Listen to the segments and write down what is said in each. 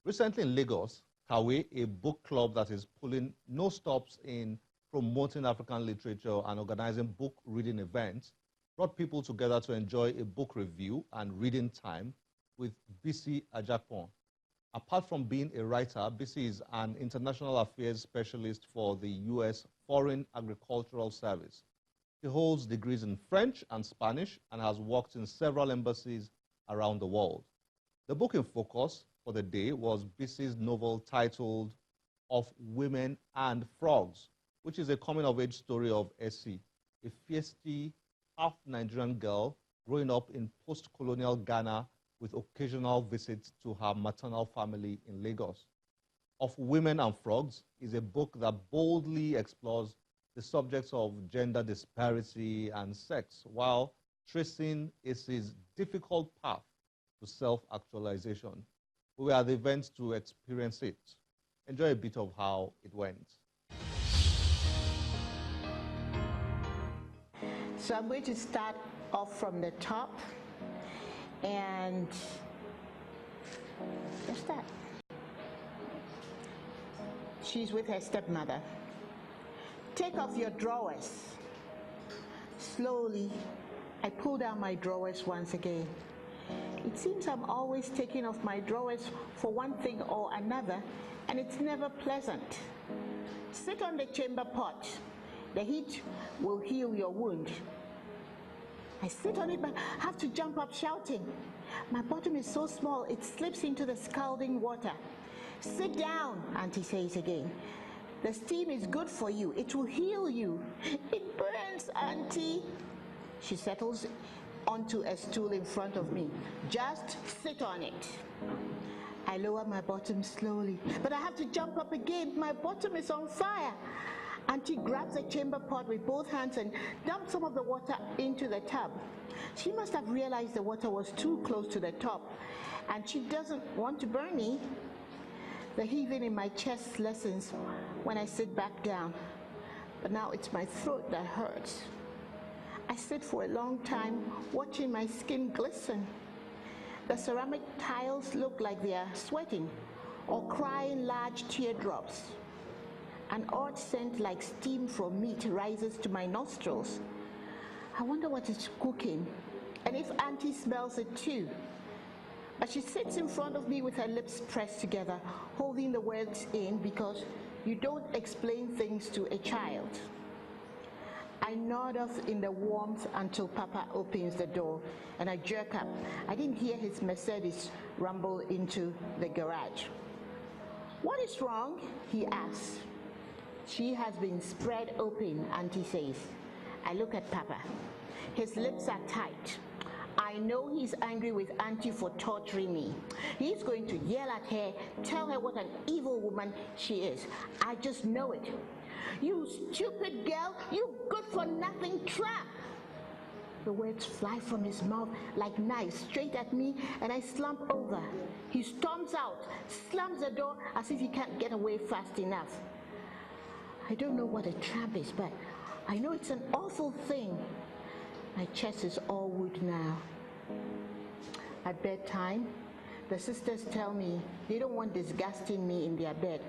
Recently in Lagos, Kawe, a book club that is pulling no stops in promoting African literature and organizing book reading events, brought people together to enjoy a book review and reading time with Bisi Adjapon. Apart from being a writer, Bisi is an international affairs specialist for the U.S. Foreign Agricultural Service. She holds degrees in French and Spanish and has worked in several embassies around the world. The book in focus for the day was Bisi's novel titled Of Women and Frogs, which is a coming-of-age story of Essie, a feisty, half-Nigerian girl growing up in post-colonial Ghana with occasional visits to her maternal family in Lagos. Of Women and Frogs is a book that boldly explores the subjects of gender disparity and sex while tracing Essie's difficult path to self-actualization. We were at the event to experience it. Enjoy a bit of how it went. So I'm going to start off from the top, and what's that? She's with her stepmother. Take off your drawers. Slowly, I pull down my drawers once again. It seems I'm always taking off my drawers for one thing or another, and it's never pleasant. Sit on the chamber pot. The heat will heal your wound. I sit on it, but have to jump up shouting. My bottom is so small, it slips into the scalding water. Sit down, Auntie says again. The steam is good for you. It will heal you. It burns, Auntie. She settles onto a stool in front of me. Just sit on it. I lower my bottom slowly, but I have to jump up again. My bottom is on fire. Auntie grabs a chamber pot with both hands and dumps some of the water into the tub. She must have realized the water was too close to the top, and she doesn't want to burn me. The heaving in my chest lessens when I sit back down, but now it's my throat that hurts. I sit for a long time watching my skin glisten. The ceramic tiles look like they are sweating or crying large teardrops. An odd scent like steam from meat rises to my nostrils. I wonder what is cooking and if Auntie smells it too. But she sits in front of me with her lips pressed together, holding the words in because you don't explain things to a child. I nod off in the warmth until Papa opens the door, and I jerk up. I didn't hear his Mercedes rumble into the garage. What is wrong? He asks. She has been spread open, Auntie says. I look at Papa. His lips are tight. I know he's angry with Auntie for torturing me. He's going to yell at her, tell her what an evil woman she is. I just know it. You stupid girl, you good-for-nothing trap. The words fly from his mouth like knives straight at me, and I slump over. He storms out, slams the door as if he can't get away fast enough. I don't know what a trap is, but I know it's an awful thing. My chest is all wood now. At bedtime, the sisters tell me they don't want disgusting me in their bed,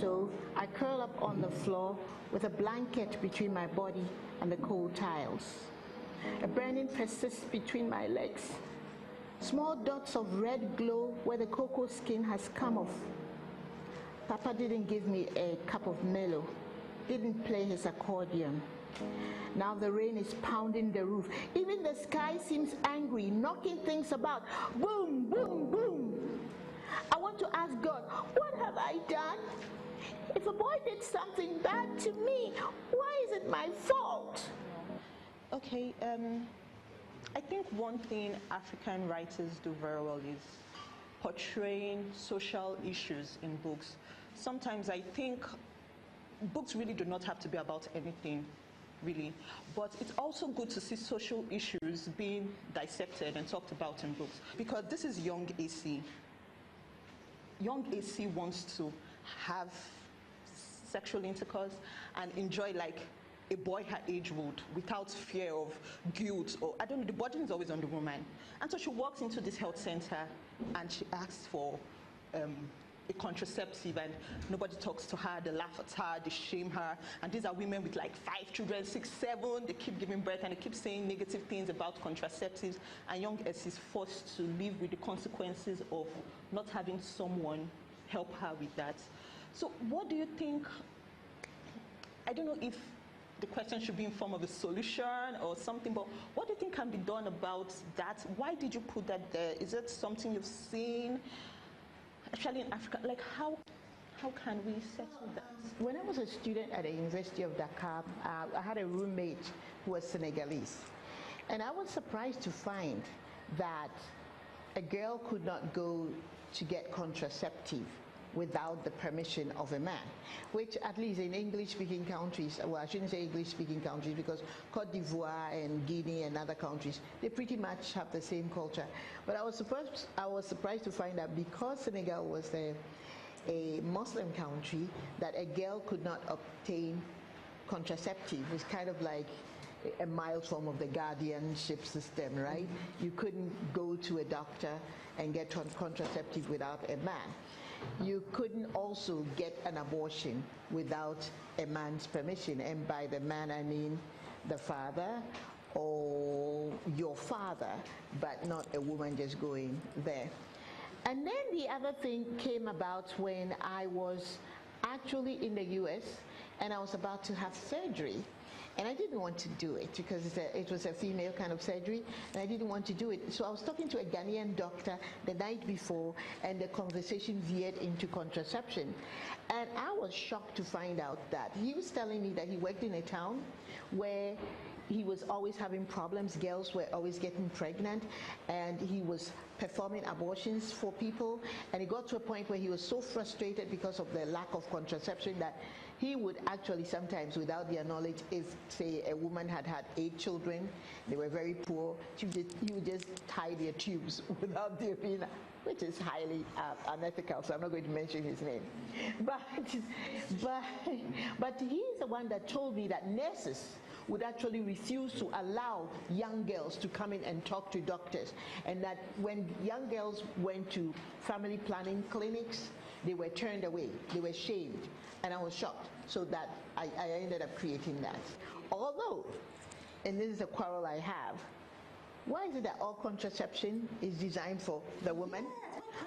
so I curl up on the floor with a blanket between my body and the cold tiles. A burning persists between my legs. Small dots of red glow where the cocoa skin has come off. Papa didn't give me a cup of Milo, didn't play his accordion. Now the rain is pounding the roof. Even the sky seems angry, knocking things about. Boom, boom, boom. I want to ask God, what have I done? If a boy did something bad to me, why is it my fault? Okay, I think one thing African writers do very well is portraying social issues in books. Sometimes I think books really do not have to be about anything, really, but it's also good to see social issues being dissected and talked about in books, because this is young AC. Young AC wants to have sexual intercourse and enjoy like a boy her age would, without fear of guilt, or I don't know, the burden is always on the woman. And so she walks into this health center and she asks for a contraceptive and nobody talks to her, they laugh at her, they shame her. And these are women with like 5 children, 6, 7, they keep giving birth and they keep saying negative things about contraceptives. And young S is forced to live with the consequences of not having someone help her with that. So what do you think, I don't know if the question should be in form of a solution or something, but what do you think can be done about that? Why did you put that there? Is it something you've seen, especially in Africa? Like how can we settle that? When I was a student at the University of Dakar, I had a roommate who was Senegalese. And I was surprised to find that a girl could not go to get contraceptive without the permission of a man, which at least in English-speaking countries, well, I shouldn't say English-speaking countries because Cote d'Ivoire and Guinea and other countries, they pretty much have the same culture. But I was surprised to find that because Senegal was a Muslim country, that a girl could not obtain contraceptive. It's kind of like a mild form of the guardianship system, right? You couldn't go to a doctor and get contraceptive without a man. You couldn't also get an abortion without a man's permission, and by the man I mean the father or your father, but not a woman just going there. And then the other thing came about when I was actually in the US and I was about to have surgery. And I didn't want to do it because it was a female kind of surgery, and I didn't want to do it. So I was talking to a Ghanaian doctor the night before, and the conversation veered into contraception. And I was shocked to find out that he was telling me that he worked in a town where he was always having problems. Girls were always getting pregnant, and he was performing abortions for people. And it got to a point where he was so frustrated because of the lack of contraception that he would actually sometimes, without their knowledge, if, say, a woman had 8 children, they were very poor, he would just tie their tubes without their being, which is highly unethical, so I'm not going to mention his name. But he's the one that told me that nurses would actually refuse to allow young girls to come in and talk to doctors, and that when young girls went to family planning clinics, they were turned away, they were shamed, and I was shocked. So that I ended up creating that. Although, and this is a quarrel I have, why is it that all contraception is designed for the woman?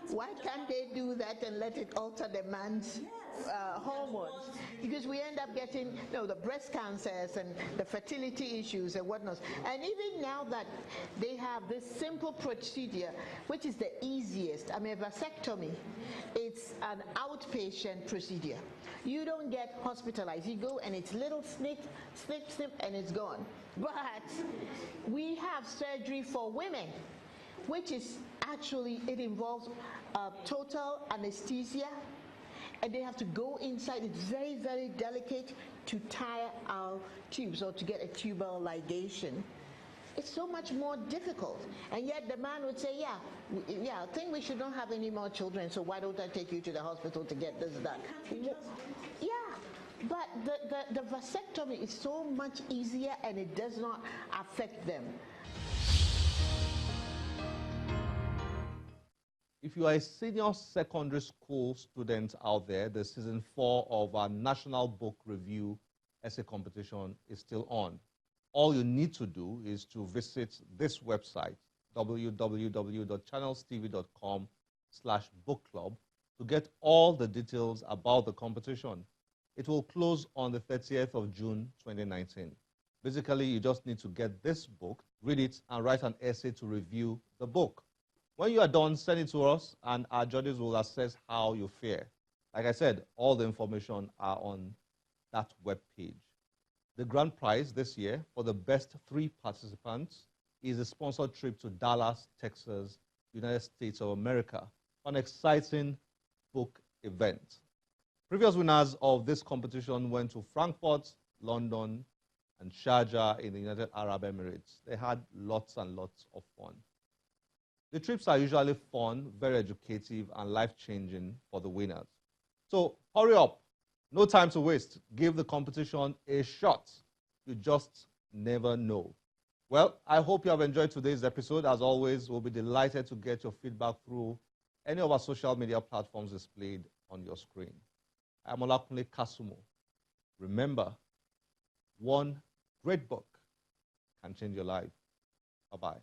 Why can't they do that and let it alter the man's hormones? Because we end up getting the breast cancers and the fertility issues and whatnot. And even now that they have this simple procedure, which is the easiest, I mean, vasectomy, it's an outpatient procedure. You don't get hospitalized. You go and it's little snip, and it's gone. But we have surgery for women, which is actually, it involves total anesthesia, and they have to go inside. It's very, very delicate to tie our tubes or to get a tubal ligation. It's so much more difficult. And yet the man would say, yeah, I think we should not have any more children, so why don't I take you to the hospital to get this done? Yeah, but the vasectomy is so much easier and it does not affect them. If you are a senior secondary school student out there, the season 4 of our National Book Review essay competition is still on. All you need to do is to visit this website, www.channelstv.com/bookclub, to get all the details about the competition. It will close on the 30th of June 2019. Basically, you just need to get this book, read it, and write an essay to review the book. When you are done, send it to us, and our judges will assess how you fare. Like I said, all the information are on that web page. The grand prize this year for the best 3 participants is a sponsored trip to Dallas, Texas, United States of America, for an exciting book event. Previous winners of this competition went to Frankfurt, London, and Sharjah in the United Arab Emirates. They had lots and lots of fun. The trips are usually fun, very educative, and life-changing for the winners. So hurry up. No time to waste. Give the competition a shot. You just never know. Well, I hope you have enjoyed today's episode. As always, we'll be delighted to get your feedback through any of our social media platforms displayed on your screen. I'm Olakunle Kasumo. Remember, one great book can change your life. Bye-bye.